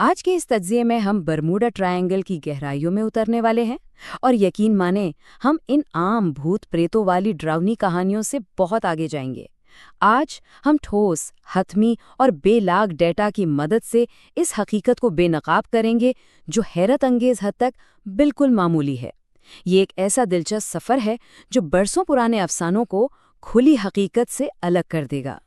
آج کے اس تجزیے میں ہم برموڈا ٹرائنگل کی گہرائیوں میں اترنے والے ہیں اور یقین مانیں ہم ان عام بھوت پریتوں والی ڈراؤنی کہانیوں سے بہت آگے جائیں گے۔ آج ہم ٹھوس، حتمی اور بے لاگ ڈیٹا کی مدد سے اس حقیقت کو بے نقاب کریں گے جو حیرت انگیز حد تک بالکل معمولی ہے۔ یہ ایک ایسا دلچسپ سفر ہے جو برسوں پرانے افسانوں کو کھلی حقیقت سے الگ کر دے گا۔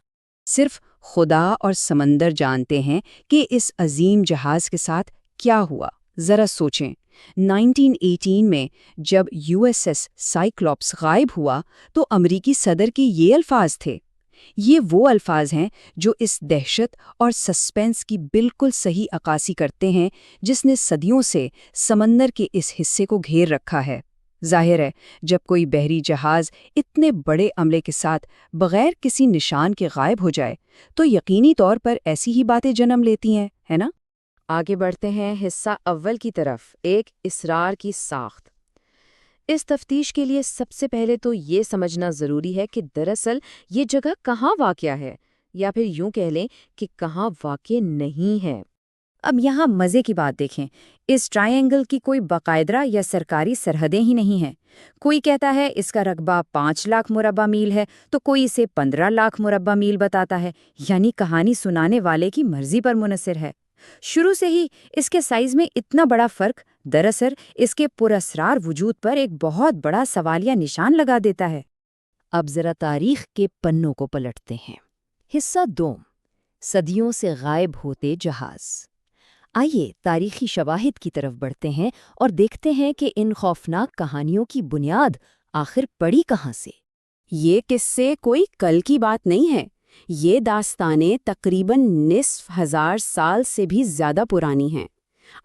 صرف خدا اور سمندر جانتے ہیں کہ اس عظیم جہاز کے ساتھ کیا ہوا۔ ذرا سوچیں، 1918 میں جب USS سائیکلوپس غائب ہوا تو امریکی صدر کی یہ الفاظ تھے۔ یہ وہ الفاظ ہیں جو اس دہشت اور سسپینس کی بالکل صحیح عکاسی کرتے ہیں جس نے صدیوں سے سمندر کے اس حصے کو گھیر رکھا ہے۔ ظاہر ہے، جب کوئی بحری جہاز اتنے بڑے عملے کے ساتھ بغیر کسی نشان کے غائب ہو جائے تو یقینی طور پر ایسی ہی باتیں جنم لیتی ہیں، ہے نا؟ آگے بڑھتے ہیں حصہ اول کی طرف، ایک اسرار کی ساخت۔ اس تفتیش کے لیے سب سے پہلے تو یہ سمجھنا ضروری ہے کہ دراصل یہ جگہ کہاں واقع ہے، یا پھر یوں کہہ لیں کہ کہاں واقع نہیں ہے۔ اب یہاں مزے کی بات دیکھیں، اس ٹرائنگل کی کوئی باقاعدہ یا سرکاری سرحدیں ہی نہیں ہیں۔ کوئی کہتا ہے اس کا رقبہ 5 لاکھ مربع میل ہے تو کوئی اسے 15 لاکھ مربع میل بتاتا ہے، یعنی کہانی سنانے والے کی مرضی پر منحصر ہے۔ شروع سے ہی اس کے سائز میں اتنا بڑا فرق دراصل اس کے پراسرار وجود پر ایک بہت بڑا سوالیہ نشان لگا دیتا ہے۔ اب ذرا تاریخ کے پنوں کو پلٹتے ہیں۔ حصہ دوم، صدیوں سے غائب ہوتے جہاز۔ آئیے تاریخی شواہد کی طرف بڑھتے ہیں اور دیکھتے ہیں کہ ان خوفناک کہانیوں کی بنیاد آخر پڑی کہاں سے۔ یہ قصے کوئی کل کی بات نہیں ہے، یہ داستانیں تقریباً نصف ہزار سال سے بھی زیادہ پرانی ہیں۔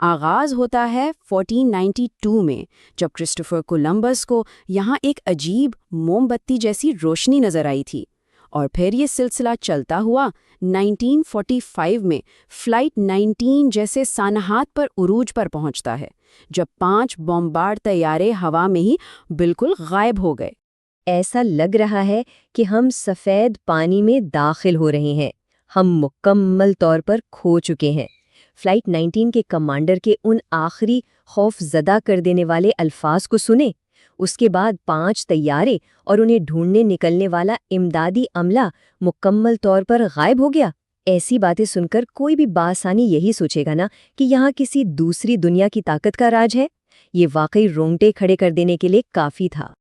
آغاز ہوتا ہے 1492 میں، جب کرسٹوفر کولمبس کو یہاں ایک عجیب موم بتی جیسی روشنی نظر آئی تھی، اور پھر یہ سلسلہ چلتا ہوا 1945 میں فلائٹ 19 جیسے سانحات پر عروج پر پہنچتا ہے، جب 5 بمبارڈ طیارے ہوا میں ہی بالکل غائب ہو گئے۔ ایسا لگ رہا ہے کہ ہم سفید پانی میں داخل ہو رہے ہیں، ہم مکمل طور پر کھو چکے ہیں۔ فلائٹ 19 کے کمانڈر کے ان آخری خوف زدہ کر دینے والے الفاظ کو سنیں، اس کے بعد 5 طیارے اور انہیں ڈھونڈنے نکلنے والا امدادی عملہ مکمل طور پر غائب ہو گیا۔ ایسی باتیں سن کر کوئی بھی بآسانی یہی سوچے گا نا کہ یہاں کسی دوسری دنیا کی طاقت کا راج ہے۔ یہ واقعی رونگٹے کھڑے کر دینے کے لیے کافی تھا۔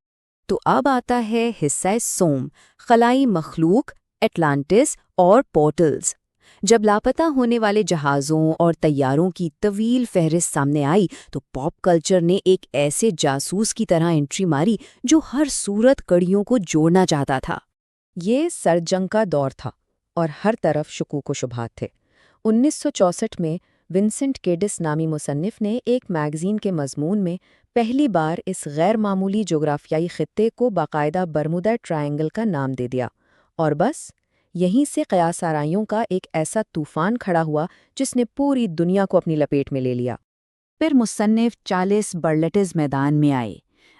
تو اب آتا ہے حصہ سوم، خلائی مخلوق، اٹلانٹس اور پورٹلز۔ جب لاپتہ ہونے والے جہازوں اور طیاروں کی طویل فہرست سامنے آئی تو پاپ کلچر نے ایک ایسے جاسوس کی طرح انٹری ماری جو ہر صورت کڑیوں کو جوڑنا چاہتا تھا۔ یہ سرد جنگ کا دور تھا اور ہر طرف شکوک و شبہات تھے۔ 1964 میں ونسنٹ کیڈس نامی مصنف نے ایک میگزین کے مضمون میں پہلی بار اس غیر معمولی جغرافیائی خطے کو باقاعدہ برمودا ٹرائنگل کا نام دے دیا، اور بس یہیں سے قیاس آرائیوں کا ایک ایسا طوفان کھڑا ہوا جس نے پوری دنیا کو اپنی لپیٹ میں لے لیا۔ پھر مصنف چارلس برلٹز میدان میں آئے۔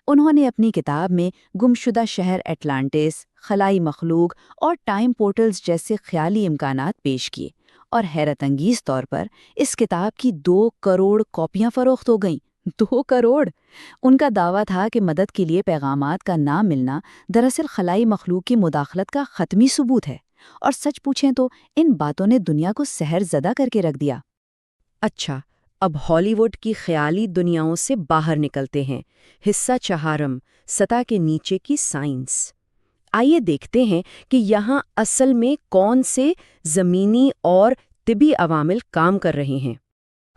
انہوں نے اپنی کتاب میں گمشدہ شہر اٹلانٹس، خلائی مخلوق اور ٹائم پورٹلز جیسے خیالی امکانات پیش کیے، اور حیرت انگیز طور پر اس کتاب کی 2 کروڑ کاپیاں فروخت ہو گئیں۔ 2 کروڑ! ان کا دعویٰ تھا کہ مدد کے لیے پیغامات کا نہ ملنا دراصل خلائی مخلوق کی مداخلت کا حتمی ثبوت ہے، اور سچ پوچھیں تو ان باتوں نے دنیا کو سحر زدہ کر کے رکھ دیا۔ اچھا، اب ہالی ووڈ کی خیالی دنیاؤں سے باہر نکلتے ہیں۔ حصہ چہارم، سطح کے نیچے کی سائنس۔ آئیے دیکھتے ہیں کہ یہاں اصل میں کون سے زمینی اور طبی عوامل کام کر رہے ہیں۔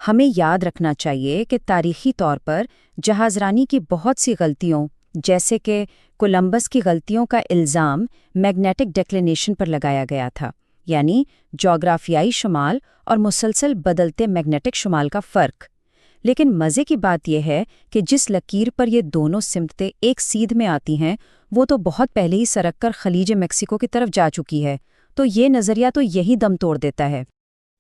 ہمیں یاد رکھنا چاہیے کہ تاریخی طور پر جہاز رانی کی بہت سی غلطیوں، جیسے کہ کولمبس کی غلطیوں کا الزام میگنیٹک ڈیکلینیشن پر لگایا گیا تھا، یعنی جغرافیائی شمال اور مسلسل بدلتے میگنیٹک شمال کا فرق۔ لیکن مزے کی بات یہ ہے کہ جس لکیر پر یہ دونوں سمتیں ایک سیدھ میں آتی ہیں وہ تو بہت پہلے ہی سرک کر خلیج میکسیکو کی طرف جا چکی ہے، تو یہ نظریہ تو یہی دم توڑ دیتا ہے۔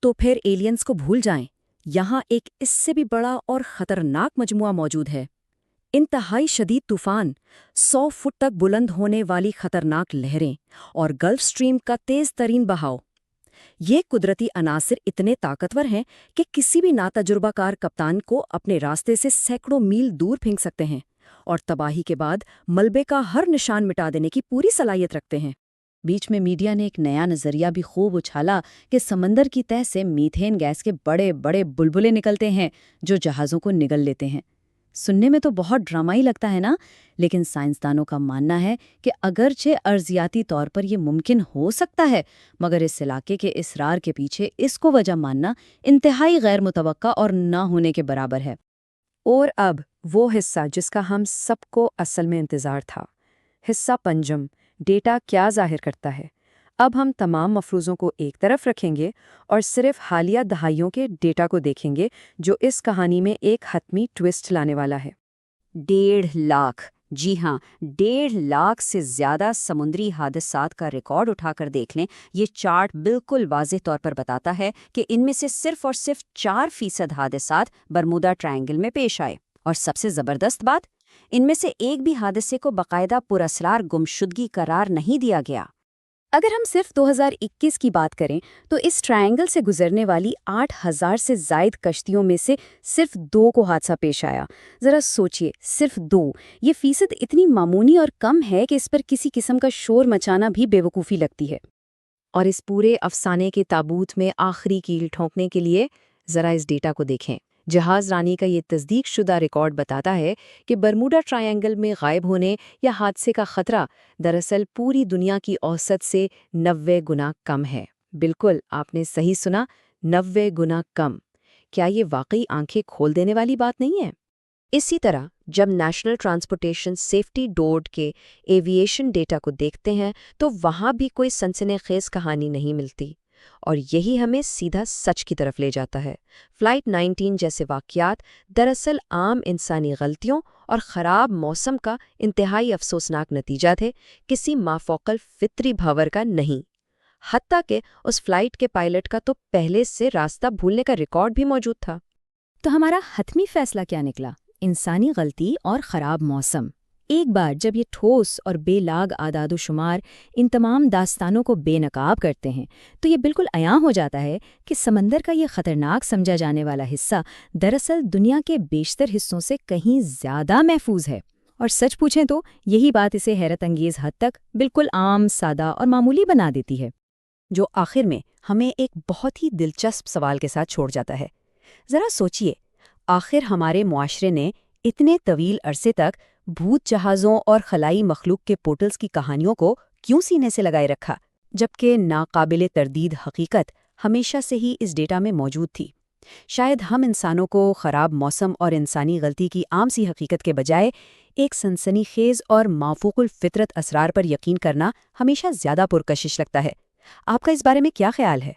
تو پھر ایلینز کو بھول جائیں، یہاں ایک اس سے بھی بڑا اور خطرناک مجموعہ موجود ہے۔ انتہائی شدید طوفان، 100 فٹ تک بلند ہونے والی خطرناک لہریں اور گلف سٹریم کا تیز ترین بہاؤ۔ یہ قدرتی عناصر اتنے طاقتور ہیں کہ کسی بھی ناتجربہ کار کپتان کو اپنے راستے سے سینکڑوں میل دور پھینک سکتے ہیں اور تباہی کے بعد ملبے کا ہر نشان مٹا دینے کی پوری صلاحیت رکھتے ہیں۔ بیچ میں میڈیا نے ایک نیا نظریہ بھی خوب اچھالا کہ سمندر کی تہہ سے میتھین گیس کے بڑے بڑے بلبلے نکلتے ہیں جو جہازوں کو نگل لیتے ہیں۔ سننے میں تو بہت ڈرامائی لگتا ہے نا، لیکن سائنسدانوں کا ماننا ہے کہ اگرچہ ارضیاتی طور پر یہ ممکن ہو سکتا ہے، مگر اس علاقے کے اصرار کے پیچھے اس کو وجہ ماننا انتہائی غیر متوقع اور نہ ہونے کے برابر ہے۔ اور اب وہ حصہ جس کا ہم سب کو اصل میں انتظار تھا، حصہ پنجم، ڈیٹا کیا ظاہر کرتا ہے۔ اب ہم تمام مفروضوں کو ایک طرف رکھیں گے اور صرف حالیہ دہائیوں کے ڈیٹا کو دیکھیں گے جو اس کہانی میں ایک حتمی ٹویسٹ لانے والا ہے۔ 1.5 لاکھ، جی ہاں، 1.5 لاکھ سے زیادہ سمندری حادثات کا ریکارڈ اٹھا کر دیکھ لیں۔ یہ چارٹ بالکل واضح طور پر بتاتا ہے کہ ان میں سے صرف اور صرف 4% حادثات برمودا ٹرائنگل میں پیش آئے۔ اور سب سے زبردست بات، ان میں سے ایک بھی حادثے کو باقاعدہ پراسرار گمشدگی قرار نہیں دیا گیا۔ اگر ہم صرف 2021 کی بات کریں تو اس ٹرائنگل سے گزرنے والی 8,000 سے زائد کشتیوں میں سے صرف 2 کو حادثہ پیش آیا۔ ذرا سوچئے، صرف 2۔ یہ فیصد اتنی معمولی اور کم ہے کہ اس پر کسی قسم کا شور مچانا بھی بے وقوفی لگتی ہے۔ اور اس پورے افسانے کے تابوت میں آخری کیل ٹھونکنے کے لیے ذرا اس ڈیٹا کو دیکھیں۔ جہاز رانی کا یہ تصدیق شدہ ریکارڈ بتاتا ہے کہ برموڈا ٹرائنگل میں غائب ہونے یا حادثے کا خطرہ دراصل پوری دنیا کی اوسط سے 90 گنا کم ہے۔ بالکل، آپ نے صحیح سنا، 90 گنا کم۔ کیا یہ واقعی آنکھیں کھول دینے والی بات نہیں ہے؟ اسی طرح جب نیشنل ٹرانسپورٹیشن سیفٹی ڈورڈ کے ایویشن ڈیٹا کو دیکھتے ہیں تو وہاں بھی کوئی سنسنی خیز کہانی نہیں ملتی، اور یہی ہمیں سیدھا سچ کی طرف لے جاتا ہے۔ فلائٹ 19 جیسے واقعات دراصل عام انسانی غلطیوں اور خراب موسم کا انتہائی افسوسناک نتیجہ تھے، کسی مافوقل فطری بھنور کا نہیں۔ حتیٰ کہ اس فلائٹ کے پائلٹ کا تو پہلے سے راستہ بھولنے کا ریکارڈ بھی موجود تھا۔ تو ہمارا حتمی فیصلہ کیا نکلا؟ انسانی غلطی اور خراب موسم۔ ایک بار جب یہ ٹھوس اور بے لاگ اعداد و شمار ان تمام داستانوں کو بے نقاب کرتے ہیں تو یہ بالکل عیاں ہو جاتا ہے کہ سمندر کا یہ خطرناک سمجھا جانے والا حصہ دراصل دنیا کے بیشتر حصوں سے کہیں زیادہ محفوظ ہے۔ اور سچ پوچھیں تو یہی بات اسے حیرت انگیز حد تک بالکل عام، سادہ اور معمولی بنا دیتی ہے، جو آخر میں ہمیں ایک بہت ہی دلچسپ سوال کے ساتھ چھوڑ جاتا ہے۔ ذرا سوچئے، آخر ہمارے معاشرے نے اتنے طویل عرصے تک بھوت جہازوں اور خلائی مخلوق کے پورٹلز کی کہانیوں کو کیوں سینے سے لگائے رکھا، جبکہ ناقابل تردید حقیقت ہمیشہ سے ہی اس ڈیٹا میں موجود تھی؟ شاید ہم انسانوں کو خراب موسم اور انسانی غلطی کی عام سی حقیقت کے بجائے ایک سنسنی خیز اور مافوق الفطرت اسرار پر یقین کرنا ہمیشہ زیادہ پرکشش لگتا ہے۔ آپ کا اس بارے میں کیا خیال ہے؟